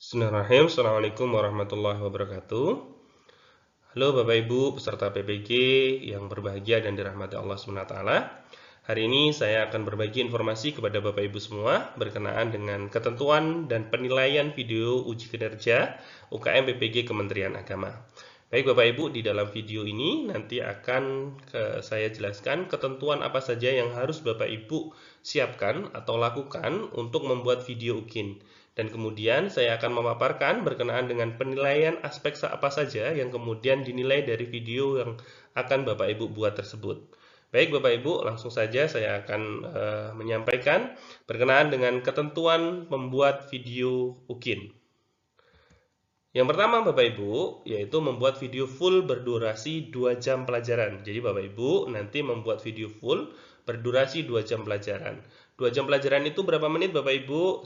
Bismillahirrahmanirrahim. Assalamualaikum warahmatullahi wabarakatuh. Halo Bapak Ibu peserta PPG yang berbahagia dan dirahmati Allah SWT. Hari ini saya akan berbagi informasi kepada Bapak Ibu semua berkenaan dengan ketentuan dan penilaian video uji kinerja UKM PPG Kementerian Agama. Baik Bapak Ibu, di dalam video ini nanti akan saya jelaskan ketentuan apa saja yang harus Bapak Ibu siapkan atau lakukan untuk membuat video UKIN. Dan kemudian saya akan memaparkan berkenaan dengan penilaian aspek apa saja yang kemudian dinilai dari video yang akan Bapak Ibu buat tersebut. Baik Bapak Ibu, langsung saja saya akan menyampaikan berkenaan dengan ketentuan membuat video UKIN. Yang pertama Bapak Ibu, yaitu membuat video full berdurasi 2 jam pelajaran. Jadi Bapak Ibu nanti membuat video full berdurasi 2 jam pelajaran. 2 jam pelajaran itu berapa menit Bapak Ibu?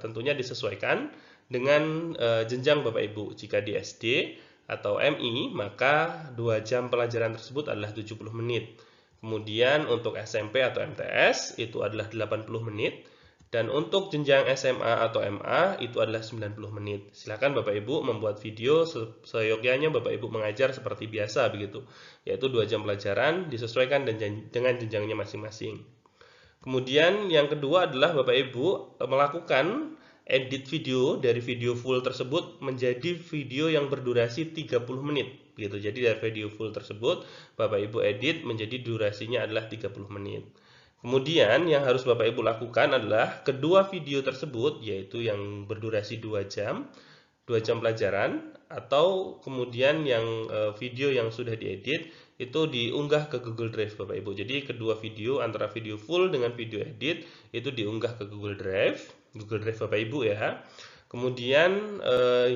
Tentunya disesuaikan dengan jenjang Bapak Ibu. Jika di SD atau MI, maka 2 jam pelajaran tersebut adalah 70 menit. Kemudian untuk SMP atau MTS itu adalah 80 menit. Dan untuk jenjang SMA atau MA itu adalah 90 menit. Silakan Bapak Ibu membuat video seyogyanya Bapak Ibu mengajar seperti biasa begitu. Yaitu 2 jam pelajaran disesuaikan dengan jenjangnya masing-masing. Kemudian yang kedua adalah Bapak Ibu melakukan edit video dari video full tersebut menjadi video yang berdurasi 30 menit. Begitu. Jadi dari video full tersebut Bapak Ibu edit menjadi durasinya adalah 30 menit. Kemudian yang harus Bapak Ibu lakukan adalah kedua video tersebut, yaitu yang berdurasi 2 jam pelajaran, atau kemudian yang video yang sudah diedit itu diunggah ke Google Drive Bapak Ibu. Jadi kedua video antara video full dengan video edit itu diunggah ke Google Drive Bapak Ibu ya. Kemudian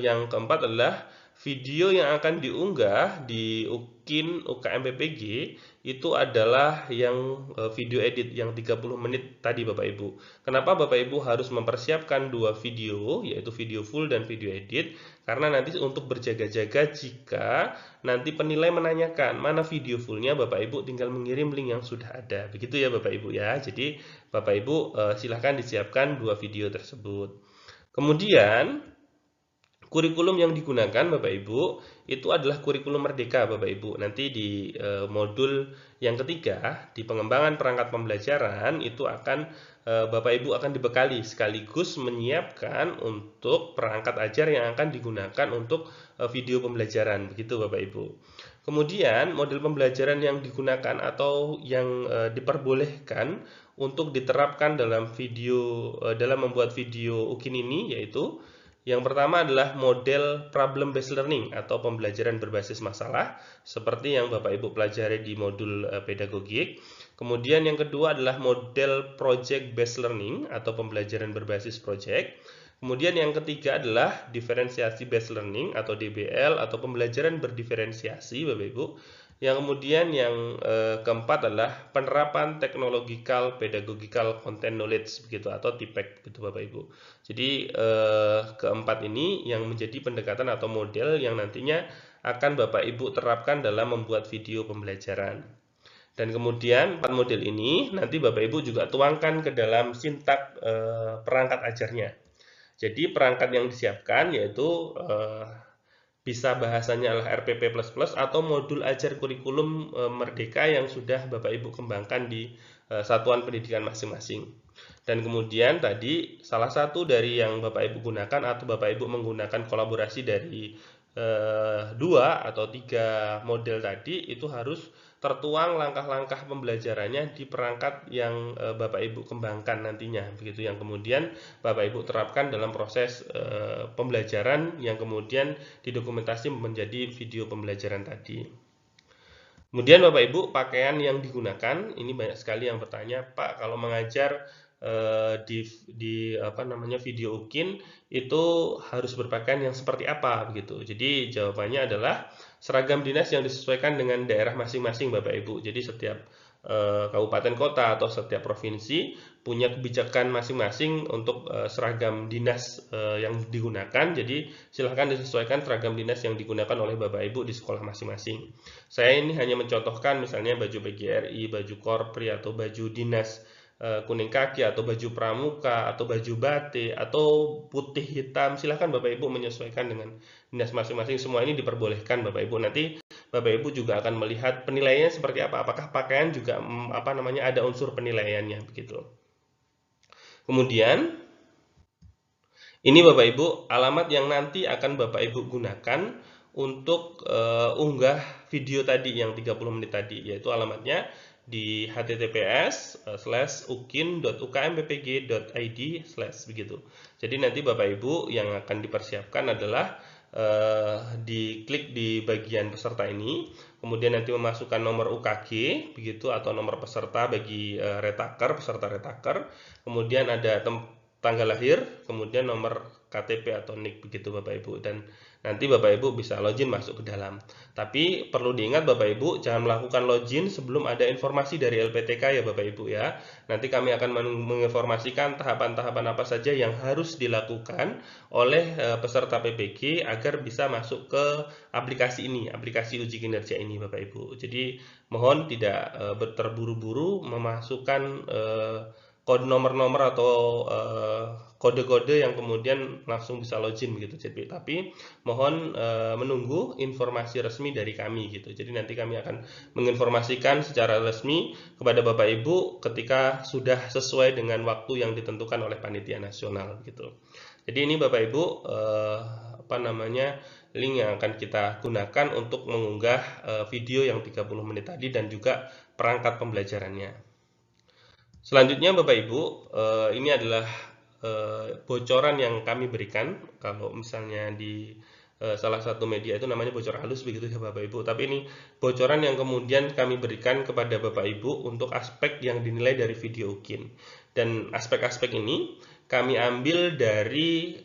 yang keempat adalah video yang akan diunggah di UKIN UKM PPG itu adalah yang video edit yang 30 menit tadi Bapak Ibu. Kenapa Bapak Ibu harus mempersiapkan dua video, yaitu video full dan video edit? Karena nanti untuk berjaga-jaga jika nanti penilai menanyakan mana video fullnya, Bapak Ibu tinggal mengirim link yang sudah ada. Begitu ya Bapak Ibu ya. Jadi Bapak Ibu silahkan disiapkan dua video tersebut. Kemudian kurikulum yang digunakan Bapak Ibu itu adalah kurikulum merdeka Bapak Ibu. Nanti di modul yang ketiga di pengembangan perangkat pembelajaran itu akan Bapak Ibu akan dibekali sekaligus menyiapkan untuk perangkat ajar yang akan digunakan untuk video pembelajaran. Begitu Bapak Ibu. Kemudian model pembelajaran yang digunakan atau yang diperbolehkan untuk diterapkan dalam dalam membuat video UKIN ini yaitu yang pertama adalah model problem based learning atau pembelajaran berbasis masalah seperti yang Bapak Ibu pelajari di modul pedagogik. Kemudian yang kedua adalah model project based learning atau pembelajaran berbasis project. Kemudian yang ketiga adalah diferensiasi based learning atau DBL atau pembelajaran berdiferensiasi Bapak Ibu. Yang kemudian yang keempat adalah penerapan technological pedagogical content knowledge begitu atau TPEC gitu Bapak Ibu. Jadi keempat ini yang menjadi pendekatan atau model yang nantinya akan Bapak Ibu terapkan dalam membuat video pembelajaran. Dan kemudian 4 model ini nanti Bapak Ibu juga tuangkan ke dalam sintak perangkat ajarnya. Jadi perangkat yang disiapkan yaitu bisa bahasanya adalah RPP++ atau modul ajar kurikulum merdeka yang sudah Bapak Ibu kembangkan di satuan pendidikan masing-masing. Dan kemudian tadi salah satu dari yang Bapak Ibu gunakan atau Bapak Ibu menggunakan kolaborasi dari 2 atau 3 model tadi itu harus tertuang langkah-langkah pembelajarannya di perangkat yang Bapak Ibu kembangkan nantinya begitu yang kemudian Bapak Ibu terapkan dalam proses pembelajaran yang kemudian didokumentasi menjadi video pembelajaran tadi. Kemudian Bapak Ibu pakaian yang digunakan ini banyak sekali yang bertanya, Pak kalau mengajar di video UKIN itu harus berpakaian yang seperti apa begitu. Jadi jawabannya adalah seragam dinas yang disesuaikan dengan daerah masing-masing Bapak Ibu. Jadi setiap kabupaten kota atau setiap provinsi punya kebijakan masing-masing untuk seragam dinas yang digunakan. Jadi silahkan disesuaikan seragam dinas yang digunakan oleh Bapak Ibu di sekolah masing-masing. Saya ini hanya mencontohkan misalnya baju PGRI, baju Korpri atau baju dinas kuning kaki atau baju pramuka atau baju batik atau putih hitam, silahkan Bapak Ibu menyesuaikan dengan dinas masing-masing. Semua ini diperbolehkan Bapak Ibu. Nanti Bapak Ibu juga akan melihat penilaiannya seperti apa. Apakah pakaian juga ada unsur penilaiannya begitu. Kemudian ini Bapak Ibu alamat yang nanti akan Bapak Ibu gunakan untuk unggah video tadi yang 30 menit tadi, yaitu alamatnya di https:/ukin.ukmppg.id/ begitu. Jadi nanti Bapak Ibu yang akan dipersiapkan adalah diklik di bagian peserta ini, kemudian nanti memasukkan nomor UKG begitu atau nomor peserta bagi peserta retaker, kemudian ada tanggal lahir, kemudian nomor KTP atau NIK begitu Bapak Ibu, dan nanti Bapak Ibu bisa login masuk ke dalam. Tapi perlu diingat Bapak Ibu, jangan melakukan login sebelum ada informasi dari LPTK ya Bapak Ibu ya. Nanti kami akan menginformasikan tahapan-tahapan apa saja yang harus dilakukan oleh peserta PPG agar bisa masuk ke aplikasi ini, aplikasi uji kinerja ini Bapak Ibu. Jadi mohon tidak terburu-buru memasukkan kode nomor-nomor atau kode-kode yang kemudian langsung bisa login begitu. Jadi tapi mohon menunggu informasi resmi dari kami gitu. Jadi nanti kami akan menginformasikan secara resmi kepada Bapak Ibu ketika sudah sesuai dengan waktu yang ditentukan oleh panitia nasional gitu. Jadi ini Bapak Ibu link yang akan kita gunakan untuk mengunggah video yang 30 menit tadi dan juga perangkat pembelajarannya. Selanjutnya Bapak Ibu, ini adalah bocoran yang kami berikan. Kalau misalnya di salah satu media itu namanya bocor halus begitu ya Bapak Ibu. Tapi ini bocoran yang kemudian kami berikan kepada Bapak Ibu untuk aspek yang dinilai dari video UKIN. Dan aspek-aspek ini kami ambil dari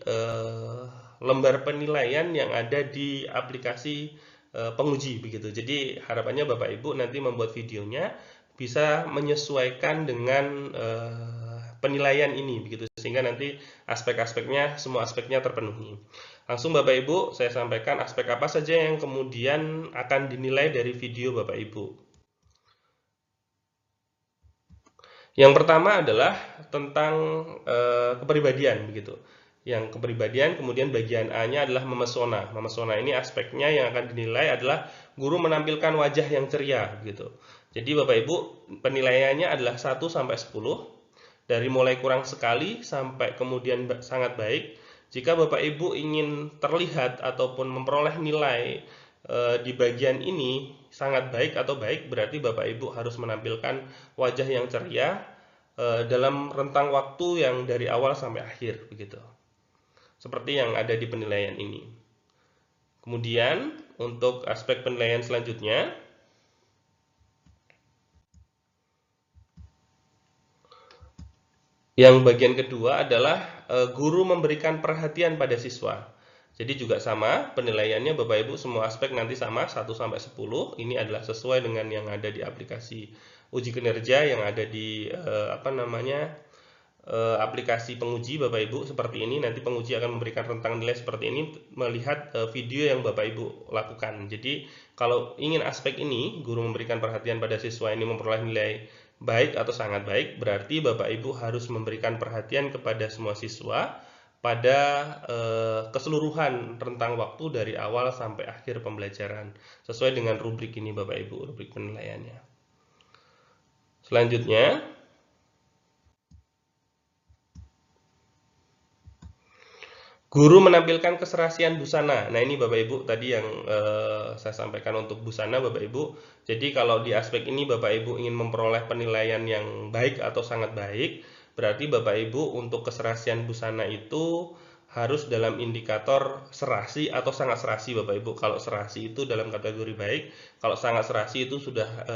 lembar penilaian yang ada di aplikasi penguji begitu. Jadi harapannya Bapak Ibu nanti membuat videonya bisa menyesuaikan dengan penilaian ini begitu, sehingga nanti aspek-aspeknya semua aspeknya terpenuhi. Langsung Bapak Ibu saya sampaikan aspek apa saja yang kemudian akan dinilai dari video Bapak Ibu. Yang pertama adalah tentang kepribadian begitu. Yang kepribadian, kemudian bagian A-nya adalah memesona. Memesona ini aspeknya yang akan dinilai adalah guru menampilkan wajah yang ceria begitu. Jadi Bapak Ibu penilaiannya adalah 1 sampai 10, dari mulai kurang sekali sampai kemudian sangat baik. Jika Bapak Ibu ingin terlihat ataupun memperoleh nilai di bagian ini sangat baik atau baik, berarti Bapak Ibu harus menampilkan wajah yang ceria dalam rentang waktu yang dari awal sampai akhir begitu. Seperti yang ada di penilaian ini. Kemudian untuk aspek penilaian selanjutnya, yang bagian kedua adalah guru memberikan perhatian pada siswa. Jadi juga sama penilaiannya Bapak Ibu, semua aspek nanti sama 1 sampai 10. Ini adalah sesuai dengan yang ada di aplikasi uji kinerja yang ada di aplikasi penguji Bapak Ibu seperti ini. Nanti penguji akan memberikan rentang nilai seperti ini melihat video yang Bapak Ibu lakukan. Jadi kalau ingin aspek ini guru memberikan perhatian pada siswa ini memperoleh nilai baik atau sangat baik, berarti Bapak Ibu harus memberikan perhatian kepada semua siswa pada keseluruhan rentang waktu dari awal sampai akhir pembelajaran sesuai dengan rubrik ini Bapak Ibu, rubrik penilaiannya. Selanjutnya guru menampilkan keserasian busana. Nah ini Bapak Ibu tadi yang saya sampaikan untuk busana Bapak Ibu. Jadi kalau di aspek ini Bapak Ibu ingin memperoleh penilaian yang baik atau sangat baik, berarti Bapak Ibu untuk keserasian busana itu harus dalam indikator serasi atau sangat serasi Bapak Ibu. Kalau serasi itu dalam kategori baik, kalau sangat serasi itu sudah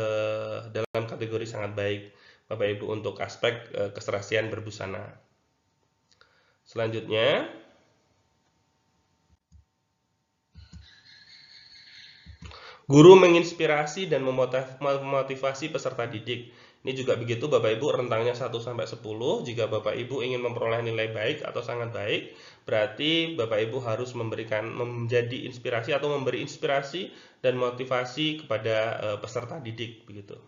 dalam kategori sangat baik Bapak Ibu untuk aspek keserasian berbusana. Selanjutnya guru menginspirasi dan memotivasi peserta didik. Ini juga begitu Bapak Ibu, rentangnya 1 sampai 10. Jika Bapak Ibu ingin memperoleh nilai baik atau sangat baik, berarti Bapak Ibu harus menjadi inspirasi atau memberi inspirasi dan motivasi kepada peserta didik begitu.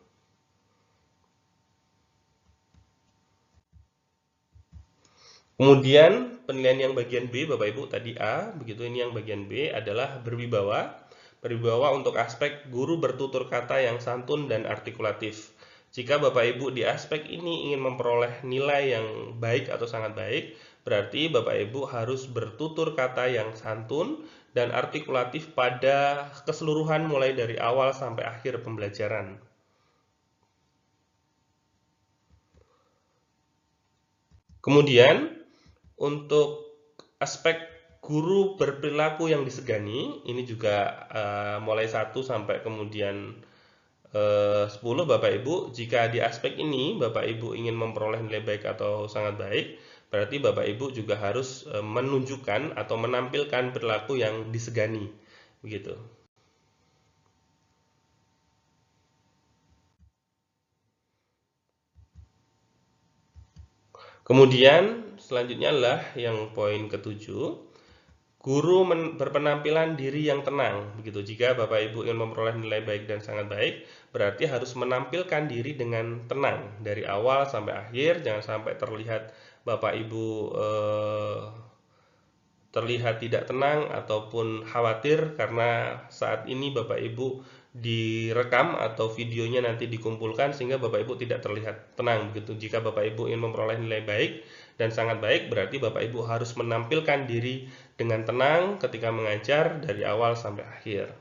Kemudian penilaian yang bagian B, Bapak Ibu tadi A, begitu ini yang bagian B adalah berwibawa. Berwibawa untuk aspek guru bertutur kata yang santun dan artikulatif. Jika Bapak Ibu di aspek ini ingin memperoleh nilai yang baik atau sangat baik, berarti Bapak Ibu harus bertutur kata yang santun dan artikulatif pada keseluruhan mulai dari awal sampai akhir pembelajaran. Kemudian untuk aspek guru berperilaku yang disegani, ini juga mulai 1 sampai kemudian 10 Bapak Ibu. Jika di aspek ini Bapak Ibu ingin memperoleh nilai baik atau sangat baik, berarti Bapak Ibu juga harus menunjukkan atau menampilkan perilaku yang disegani, begitu. Kemudian selanjutnya adalah yang poin ke-7. Guru berpenampilan diri yang tenang, begitu. Jika Bapak Ibu ingin memperoleh nilai baik dan sangat baik, berarti harus menampilkan diri dengan tenang dari awal sampai akhir. Jangan sampai terlihat Bapak Ibu terlihat tidak tenang ataupun khawatir karena saat ini Bapak Ibu direkam atau videonya nanti dikumpulkan sehingga Bapak Ibu tidak terlihat tenang, begitu. Jika Bapak Ibu ingin memperoleh nilai baik dan sangat baik, berarti Bapak Ibu harus menampilkan diri dengan tenang ketika mengajar dari awal sampai akhir.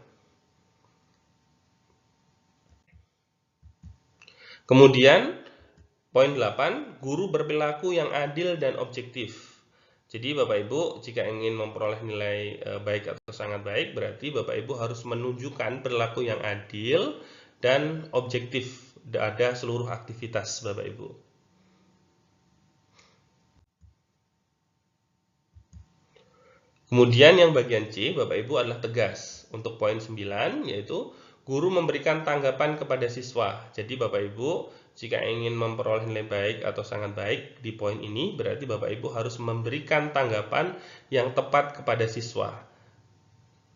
Kemudian poin 8, guru berperilaku yang adil dan objektif. Jadi Bapak Ibu jika ingin memperoleh nilai baik atau sangat baik, berarti Bapak Ibu harus menunjukkan perilaku yang adil dan objektif pada seluruh aktivitas Bapak Ibu. Kemudian yang bagian C, Bapak Ibu adalah tegas. Untuk poin 9, yaitu guru memberikan tanggapan kepada siswa. Jadi Bapak Ibu, jika ingin memperoleh nilai baik atau sangat baik di poin ini, berarti Bapak Ibu harus memberikan tanggapan yang tepat kepada siswa.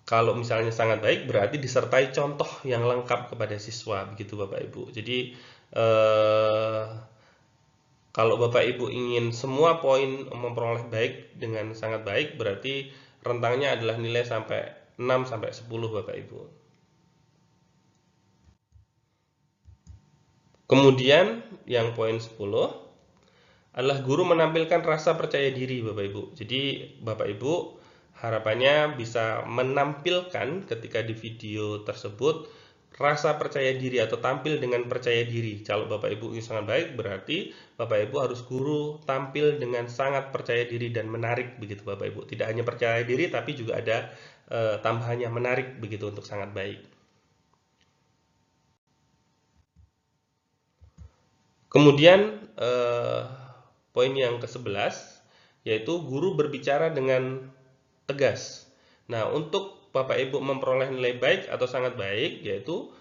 Kalau misalnya sangat baik, berarti disertai contoh yang lengkap kepada siswa, begitu Bapak Ibu. Jadi, kalau Bapak Ibu ingin semua poin memperoleh baik dengan sangat baik, berarti rentangnya adalah nilai sampai 6 sampai 10 Bapak Ibu. Kemudian yang poin 10 adalah guru menampilkan rasa percaya diri Bapak Ibu. Jadi Bapak Ibu harapannya bisa menampilkan ketika di video tersebut rasa percaya diri atau tampil dengan percaya diri. Kalau Bapak Ibu ingin sangat baik, berarti Bapak Ibu harus guru tampil dengan sangat percaya diri dan menarik, begitu Bapak Ibu. Tidak hanya percaya diri, tapi juga ada tambahannya menarik, begitu untuk sangat baik. Kemudian poin yang ke-11 yaitu guru berbicara dengan tegas. Nah, untuk Bapak Ibu memperoleh nilai baik atau sangat baik, yaitu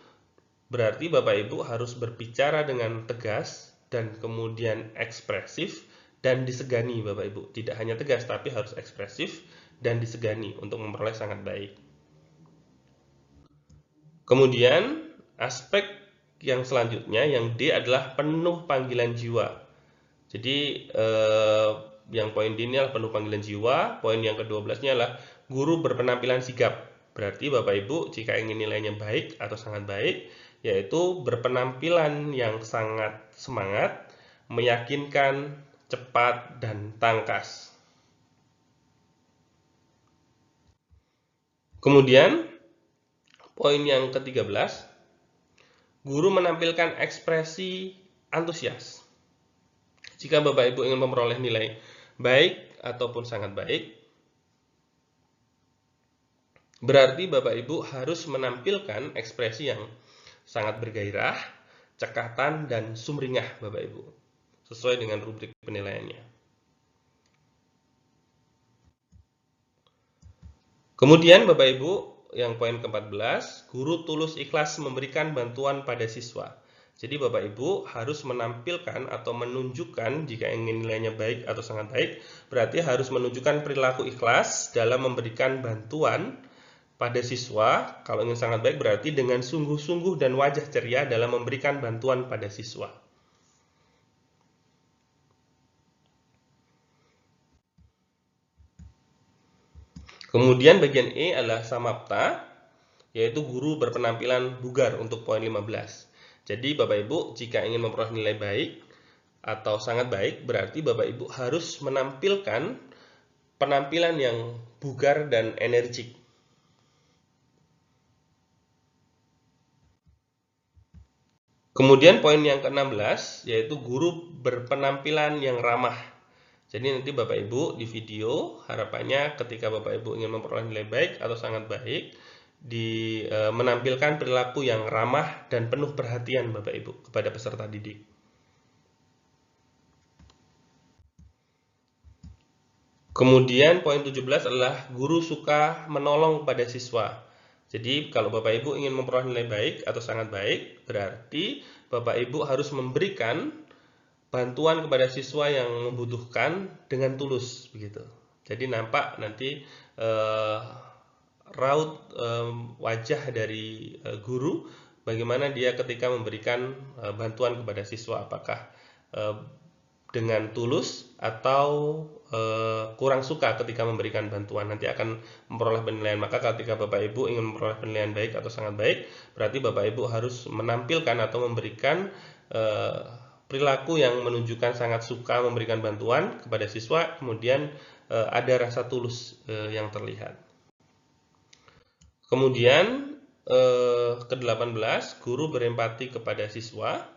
berarti Bapak Ibu harus berbicara dengan tegas dan kemudian ekspresif dan disegani Bapak Ibu. Tidak hanya tegas tapi harus ekspresif dan disegani untuk memperoleh sangat baik. Kemudian aspek yang selanjutnya yang D adalah penuh panggilan jiwa. Jadi yang poin D ini adalah penuh panggilan jiwa. Poin yang ke-12-nya adalah guru berpenampilan sigap. Berarti Bapak Ibu jika ingin nilainya baik atau sangat baik, yaitu berpenampilan yang sangat semangat, meyakinkan, cepat, dan tangkas. Kemudian poin yang ke-13, guru menampilkan ekspresi antusias. Jika Bapak Ibu ingin memperoleh nilai baik ataupun sangat baik, berarti Bapak Ibu harus menampilkan ekspresi yang sangat bergairah, cekatan, dan sumringah Bapak Ibu, sesuai dengan rubrik penilaiannya. Kemudian Bapak Ibu, yang poin ke-14, guru tulus ikhlas memberikan bantuan pada siswa. Jadi Bapak Ibu harus menampilkan atau menunjukkan jika ingin nilainya baik atau sangat baik, berarti harus menunjukkan perilaku ikhlas dalam memberikan bantuan pada siswa. Kalau ingin sangat baik berarti dengan sungguh-sungguh dan wajah ceria dalam memberikan bantuan pada siswa. Kemudian bagian E adalah samapta, yaitu guru berpenampilan bugar untuk poin 15. Jadi Bapak Ibu jika ingin memperoleh nilai baik atau sangat baik, berarti Bapak Ibu harus menampilkan penampilan yang bugar dan energik. Kemudian poin yang ke-16 yaitu guru berpenampilan yang ramah. Jadi nanti Bapak Ibu di video harapannya ketika Bapak Ibu ingin memperoleh nilai baik atau sangat baik menampilkan perilaku yang ramah dan penuh perhatian Bapak Ibu kepada peserta didik. Kemudian poin 17 adalah guru suka menolong kepada siswa. Jadi kalau Bapak Ibu ingin memperoleh nilai baik atau sangat baik, berarti Bapak Ibu harus memberikan bantuan kepada siswa yang membutuhkan dengan tulus begitu. Jadi nampak nanti raut wajah dari guru bagaimana dia ketika memberikan bantuan kepada siswa, apakah dengan tulus atau kurang suka ketika memberikan bantuan, nanti akan memperoleh penilaian. Maka ketika Bapak Ibu ingin memperoleh penilaian baik atau sangat baik, berarti Bapak Ibu harus menampilkan atau memberikan perilaku yang menunjukkan sangat suka memberikan bantuan kepada siswa, kemudian ada rasa tulus yang terlihat. Kemudian ke-18, guru berempati kepada siswa.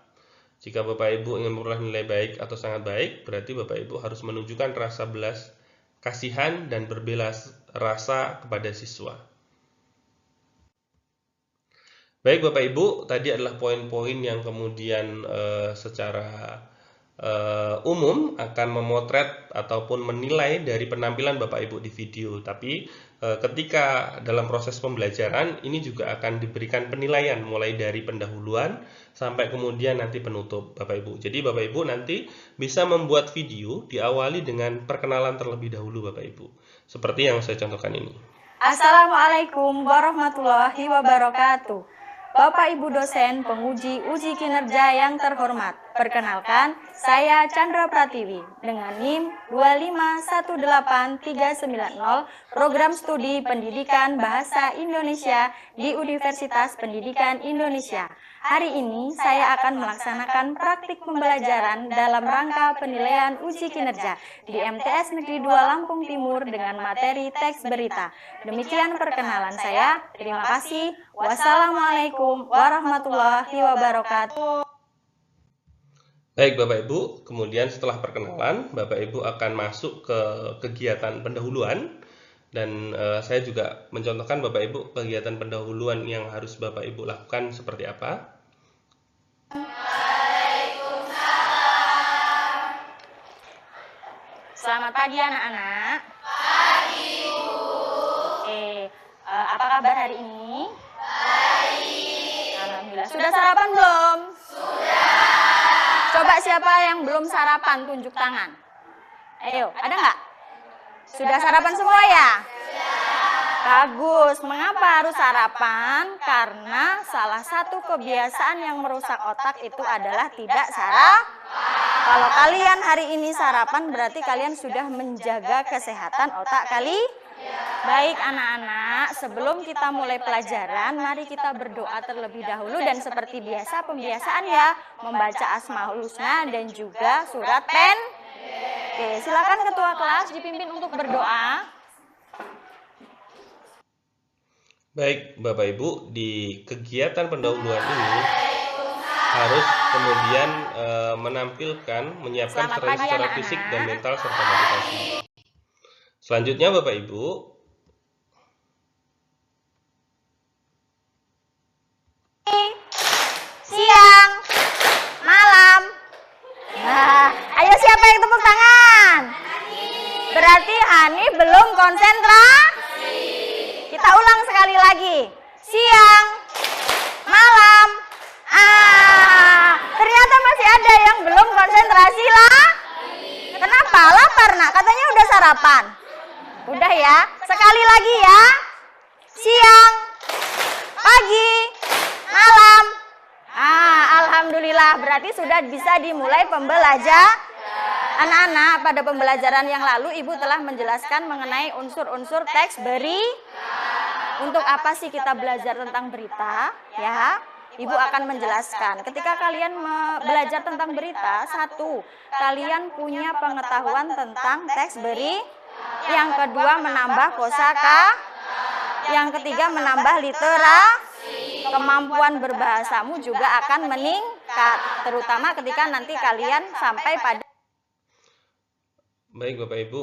Jika Bapak Ibu ingin memperoleh nilai baik atau sangat baik, berarti Bapak Ibu harus menunjukkan rasa belas kasihan dan berbelas rasa kepada siswa. Baik Bapak Ibu, tadi adalah poin-poin yang kemudian secara umum akan memotret ataupun menilai dari penampilan Bapak Ibu di video. Tapi ketika dalam proses pembelajaran ini juga akan diberikan penilaian mulai dari pendahuluan sampai kemudian nanti penutup Bapak Ibu. Jadi Bapak Ibu nanti bisa membuat video diawali dengan perkenalan terlebih dahulu Bapak Ibu. Seperti yang saya contohkan ini. Assalamualaikum warahmatullahi wabarakatuh. Bapak Ibu dosen penguji uji kinerja yang terhormat, perkenalkan saya Chandra Pratiwi dengan NIM 2518390 Program Studi Pendidikan Bahasa Indonesia di Universitas Pendidikan Indonesia. Hari ini saya akan melaksanakan praktik pembelajaran dalam rangka penilaian uji kinerja di MTS Negeri 2 Lampung Timur dengan materi teks berita. Demikian perkenalan saya. Terima kasih. Wassalamualaikum warahmatullahi wabarakatuh. Baik Bapak Ibu, kemudian setelah perkenalan, Bapak Ibu akan masuk ke kegiatan pendahuluan. Dan saya juga mencontohkan Bapak Ibu kegiatan pendahuluan yang harus Bapak Ibu lakukan seperti apa. Waalaikumsalam. Selamat pagi anak-anak. Pagi Bu. Apa kabar hari ini? Baik. Alhamdulillah. Sudah sarapan belum? Sudah. Coba siapa yang belum sarapan tunjuk tangan. Ayo, ada nggak? Sudah sarapan semua ya? Bagus. Mengapa harus sarapan? Karena salah satu kebiasaan yang merusak otak itu adalah tidak sarapan. Kalau kalian hari ini sarapan, berarti kalian sudah menjaga kesehatan otak kalian. Baik anak-anak, sebelum kita mulai pelajaran, mari kita berdoa terlebih dahulu. Dan seperti biasa pembiasaan ya, membaca Asmaul Husna dan juga surat pen. Oke, silakan ketua kelas dipimpin untuk berdoa. Baik Bapak Ibu, di kegiatan pendahuluan ini harus kemudian menyiapkan secara fisik dan mental serta motivasi. Selanjutnya Bapak Ibu, siang, malam. Nah, ayo siapa yang tepuk tangan? Berarti Hani belum konsentrasi. Kita ulang sekali lagi. Siang, malam. Ternyata masih ada yang belum konsentrasi lah. Kenapa? Lapar nak? Katanya udah sarapan. Udah ya. Sekali lagi ya. Siang, pagi, malam. Alhamdulillah berarti sudah bisa dimulai pembelajaran. Anak-anak, pada pembelajaran yang lalu Ibu telah menjelaskan mengenai unsur-unsur teks beri. Untuk apa sih kita belajar tentang berita? Ya, Ibu akan menjelaskan. Ketika kalian belajar tentang berita, satu, kalian punya pengetahuan tentang teks beri. Yang kedua, menambah kosakata. Yang ketiga, menambah literasi. Kemampuan berbahasamu juga akan meningkat, terutama ketika nanti kalian sampai pada. Baik Bapak Ibu,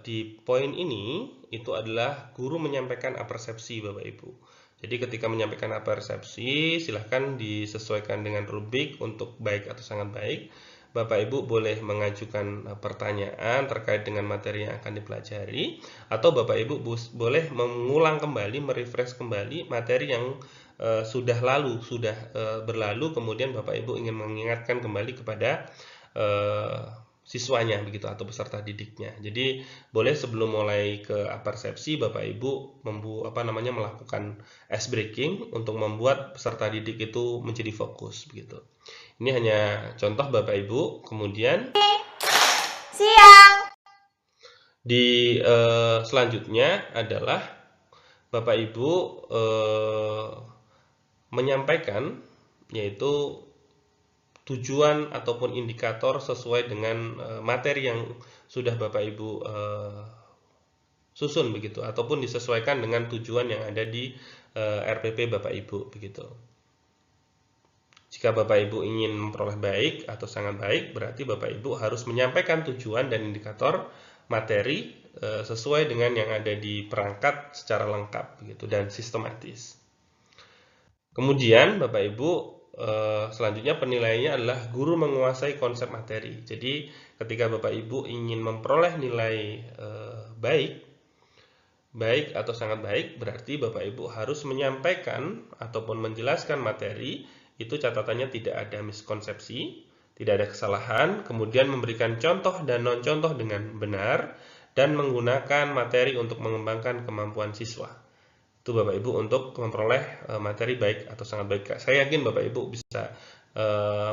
di poin ini itu adalah guru menyampaikan apersepsi Bapak Ibu. Jadi ketika menyampaikan apersepsi, silahkan disesuaikan dengan rubrik untuk baik atau sangat baik. Bapak Ibu boleh mengajukan pertanyaan terkait dengan materi yang akan dipelajari, atau Bapak Ibu boleh mengulang kembali, merefresh kembali materi yang sudah berlalu, kemudian Bapak Ibu ingin mengingatkan kembali kepada siswanya begitu atau peserta didiknya. Jadi boleh sebelum mulai ke apersepsi Bapak Ibu melakukan ice breaking untuk membuat peserta didik itu menjadi fokus begitu. Ini hanya contoh Bapak Ibu. Kemudian siang. Di selanjutnya adalah Bapak Ibu menyampaikan yaitu tujuan ataupun indikator sesuai dengan materi yang sudah Bapak Ibu susun begitu, ataupun disesuaikan dengan tujuan yang ada di RPP Bapak Ibu begitu. Jika Bapak Ibu ingin memperoleh baik atau sangat baik, berarti Bapak Ibu harus menyampaikan tujuan dan indikator materi sesuai dengan yang ada di perangkat secara lengkap begitu dan sistematis. Kemudian Bapak Ibu selanjutnya penilaiannya adalah guru menguasai konsep materi. Jadi ketika Bapak Ibu ingin memperoleh nilai baik atau sangat baik, berarti Bapak Ibu harus menyampaikan ataupun menjelaskan materi itu catatannya tidak ada miskonsepsi, tidak ada kesalahan, kemudian memberikan contoh dan non contoh dengan benar dan menggunakan materi untuk mengembangkan kemampuan siswa. Itu Bapak Ibu untuk memperoleh materi baik atau sangat baik. Saya yakin Bapak Ibu bisa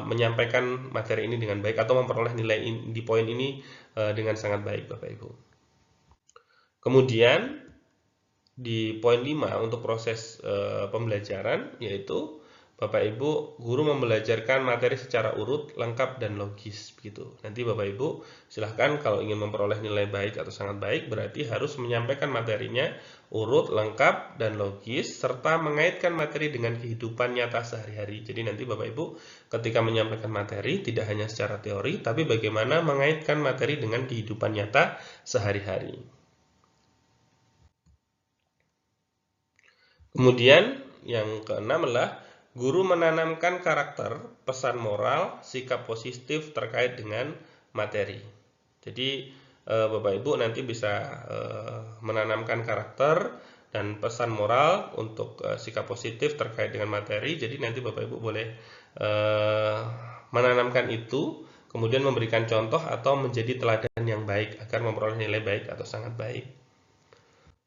menyampaikan materi ini dengan baik atau memperoleh nilai di poin ini dengan sangat baik Bapak Ibu. Kemudian di poin 5 untuk proses pembelajaran, yaitu Bapak Ibu, guru membelajarkan materi secara urut, lengkap, dan logis begitu. Nanti Bapak Ibu silahkan kalau ingin memperoleh nilai baik atau sangat baik, berarti harus menyampaikan materinya urut, lengkap, dan logis, serta mengaitkan materi dengan kehidupan nyata sehari-hari. Jadi nanti Bapak Ibu ketika menyampaikan materi tidak hanya secara teori, tapi bagaimana mengaitkan materi dengan kehidupan nyata sehari-hari. Kemudian yang keenam adalah guru menanamkan karakter, pesan moral, sikap positif terkait dengan materi. Jadi Bapak Ibu nanti bisa menanamkan karakter dan pesan moral untuk sikap positif terkait dengan materi. Jadi nanti Bapak Ibu boleh menanamkan itu, kemudian memberikan contoh atau menjadi teladan yang baik agar memperoleh nilai baik atau sangat baik.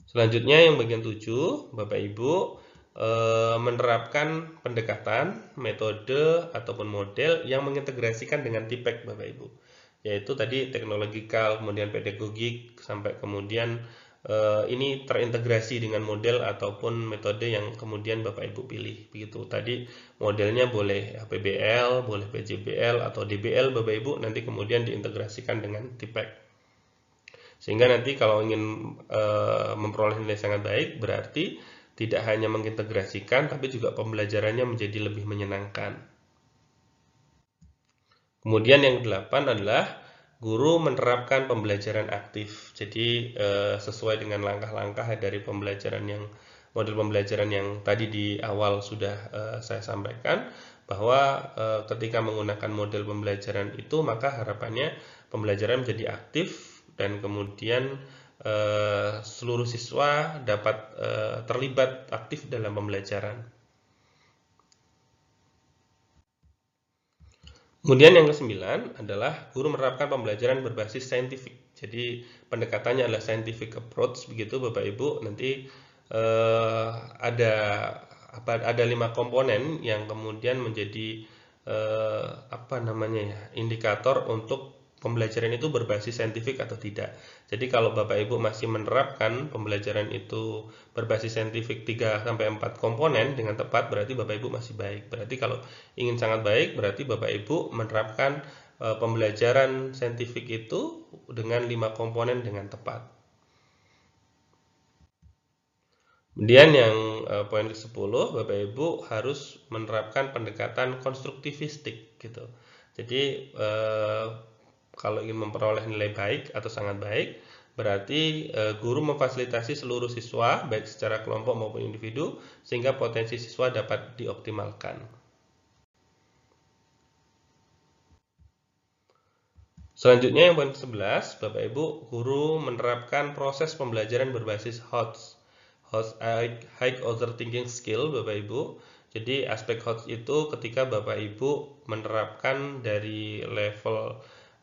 Selanjutnya yang bagian 7, Bapak Ibu menerapkan pendekatan, metode, ataupun model yang mengintegrasikan dengan TIPEK Bapak Ibu. Yaitu tadi teknologikal, kemudian pedagogik, sampai kemudian ini terintegrasi dengan model ataupun metode yang kemudian Bapak Ibu pilih. Begitu tadi modelnya boleh PBL, boleh PJBL, atau DBL Bapak Ibu, nanti kemudian diintegrasikan dengan TIPEK. Sehingga nanti kalau ingin memperoleh nilai sangat baik, berarti tidak hanya mengintegrasikan, tapi juga pembelajarannya menjadi lebih menyenangkan. Kemudian yang ke-8 adalah guru menerapkan pembelajaran aktif. Jadi sesuai dengan langkah-langkah dari model pembelajaran yang tadi di awal sudah saya sampaikan, bahwa ketika menggunakan model pembelajaran itu, maka harapannya pembelajaran menjadi aktif dan kemudian seluruh siswa dapat terlibat aktif dalam pembelajaran. Kemudian yang ke-9 adalah guru menerapkan pembelajaran berbasis saintifik. Jadi pendekatannya adalah scientific approach begitu Bapak Ibu. Nanti ada 5 komponen yang kemudian menjadi indikator untuk pembelajaran itu berbasis saintifik atau tidak. Jadi kalau Bapak Ibu masih menerapkan pembelajaran itu berbasis saintifik 3-4 komponen dengan tepat, berarti Bapak Ibu masih baik. Berarti kalau ingin sangat baik, berarti Bapak Ibu menerapkan pembelajaran saintifik itu dengan 5 komponen dengan tepat. Kemudian yang poin ke-10, Bapak Ibu harus menerapkan pendekatan konstruktivistik gitu. Jadi kalau ingin memperoleh nilai baik atau sangat baik, berarti guru memfasilitasi seluruh siswa baik secara kelompok maupun individu sehingga potensi siswa dapat dioptimalkan. Selanjutnya yang poin ke-11, Bapak Ibu, guru menerapkan proses pembelajaran berbasis HOTS. HOTS High Order Thinking Skill, Bapak Ibu. Jadi aspek HOTS itu ketika Bapak Ibu menerapkan dari level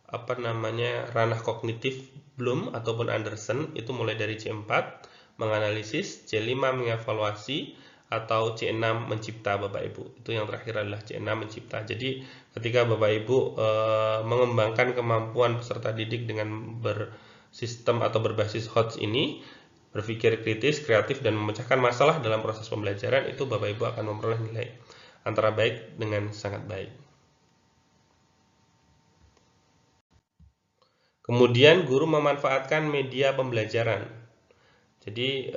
ranah kognitif Bloom ataupun Anderson, itu mulai dari C4 menganalisis, C5 mengevaluasi, atau C6 mencipta, Bapak Ibu. Itu yang terakhir adalah C6 mencipta. Jadi ketika Bapak Ibu mengembangkan kemampuan peserta didik dengan bersistem atau berbasis HOTS ini, berpikir kritis, kreatif, dan memecahkan masalah dalam proses pembelajaran, itu Bapak Ibu akan memperoleh nilai antara baik dengan sangat baik. Kemudian guru memanfaatkan media pembelajaran. Jadi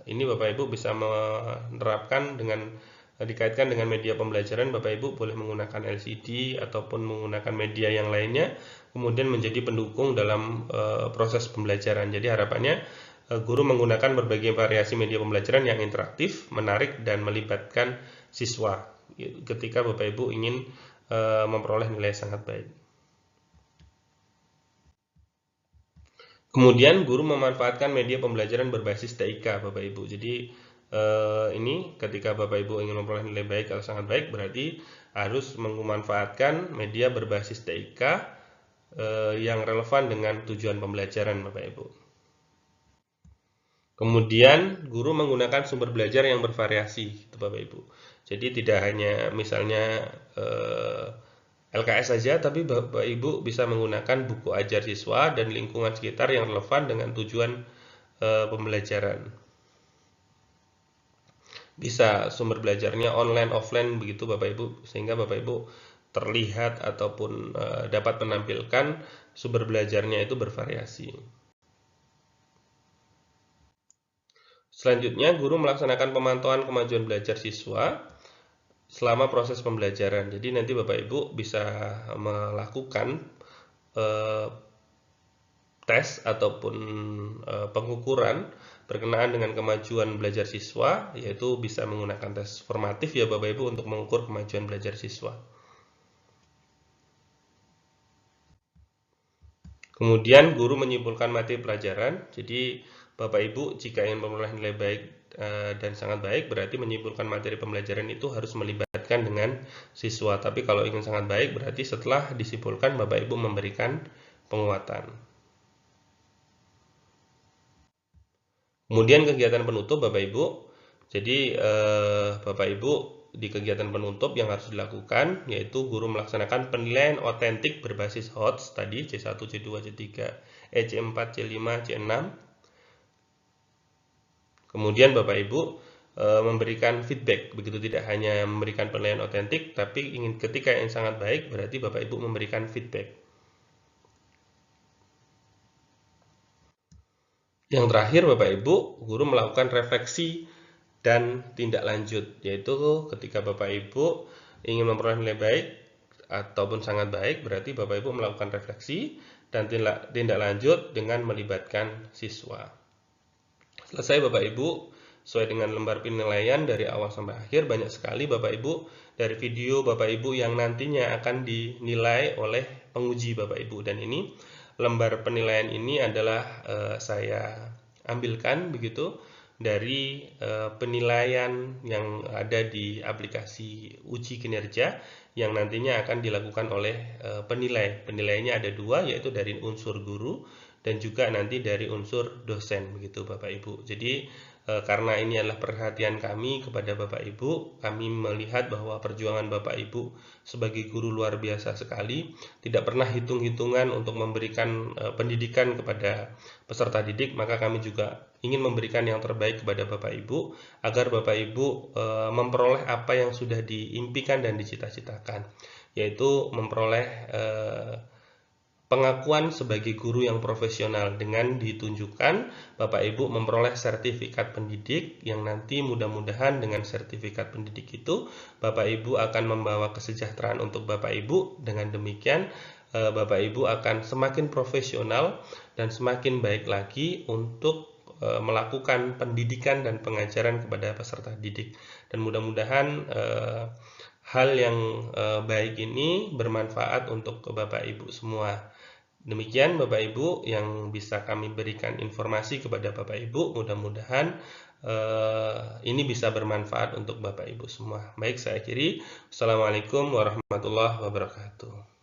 ini Bapak Ibu bisa menerapkan dengan dikaitkan dengan media pembelajaran. Bapak Ibu boleh menggunakan LCD ataupun menggunakan media yang lainnya, kemudian menjadi pendukung dalam proses pembelajaran. Jadi harapannya guru menggunakan berbagai variasi media pembelajaran yang interaktif, menarik, dan melibatkan siswa ketika Bapak Ibu ingin memperoleh nilai sangat baik. Kemudian guru memanfaatkan media pembelajaran berbasis TIK, Bapak Ibu. Jadi ini ketika Bapak Ibu ingin memperoleh nilai baik atau sangat baik, berarti harus memanfaatkan media berbasis TIK yang relevan dengan tujuan pembelajaran, Bapak Ibu. Kemudian guru menggunakan sumber belajar yang bervariasi, Bapak Ibu. Jadi tidak hanya misalnya LKS saja, tapi Bapak Ibu bisa menggunakan buku ajar siswa dan lingkungan sekitar yang relevan dengan tujuan pembelajaran. Bisa sumber belajarnya online, offline begitu Bapak Ibu, sehingga Bapak Ibu terlihat ataupun dapat menampilkan sumber belajarnya itu bervariasi. Selanjutnya, guru melaksanakan pemantauan kemajuan belajar siswa selama proses pembelajaran. Jadi nanti Bapak Ibu bisa melakukan tes ataupun pengukuran berkenaan dengan kemajuan belajar siswa, yaitu bisa menggunakan tes formatif ya Bapak Ibu untuk mengukur kemajuan belajar siswa. Kemudian guru menyimpulkan materi pelajaran. Jadi Bapak Ibu jika ingin memperoleh nilai baik dan sangat baik, berarti menyimpulkan materi pembelajaran itu harus melibatkan dengan siswa. Tapi kalau ingin sangat baik, berarti setelah disimpulkan Bapak Ibu memberikan penguatan. Kemudian kegiatan penutup Bapak Ibu. Jadi Bapak Ibu di kegiatan penutup yang harus dilakukan yaitu guru melaksanakan penilaian otentik berbasis HOTS tadi C1, C2, C3, C4, C5, C6. Kemudian Bapak Ibu memberikan feedback, begitu tidak hanya memberikan penilaian otentik, tapi ingin ketika yang sangat baik, berarti Bapak Ibu memberikan feedback. Yang terakhir Bapak Ibu, guru melakukan refleksi dan tindak lanjut, yaitu ketika Bapak Ibu ingin memperoleh nilai baik ataupun sangat baik, berarti Bapak Ibu melakukan refleksi dan tindak lanjut dengan melibatkan siswa. Selesai Bapak Ibu, sesuai dengan lembar penilaian dari awal sampai akhir, banyak sekali Bapak Ibu dari video Bapak Ibu yang nantinya akan dinilai oleh penguji Bapak Ibu. Dan ini lembar penilaian ini adalah saya ambilkan begitu dari penilaian yang ada di aplikasi uji kinerja yang nantinya akan dilakukan oleh penilai. Penilaiannya ada dua, yaitu dari unsur guru dan juga nanti dari unsur dosen begitu Bapak Ibu. Jadi karena ini adalah perhatian kami kepada Bapak Ibu. Kami melihat bahwa perjuangan Bapak Ibu sebagai guru luar biasa sekali, tidak pernah hitung-hitungan untuk memberikan pendidikan kepada peserta didik. Maka kami juga ingin memberikan yang terbaik kepada Bapak Ibu, agar Bapak Ibu memperoleh apa yang sudah diimpikan dan dicita-citakan, yaitu memperoleh pengakuan sebagai guru yang profesional dengan ditunjukkan Bapak Ibu memperoleh sertifikat pendidik, yang nanti mudah-mudahan dengan sertifikat pendidik itu Bapak Ibu akan membawa kesejahteraan untuk Bapak Ibu. Dengan demikian Bapak Ibu akan semakin profesional dan semakin baik lagi untuk melakukan pendidikan dan pengajaran kepada peserta didik. Dan mudah-mudahan hal yang baik ini bermanfaat untuk Bapak Ibu semua. Demikian Bapak Ibu yang bisa kami berikan informasi kepada Bapak Ibu. Mudah-mudahan ini bisa bermanfaat untuk Bapak Ibu semua. Baik, saya akhiri. Assalamualaikum warahmatullahi wabarakatuh.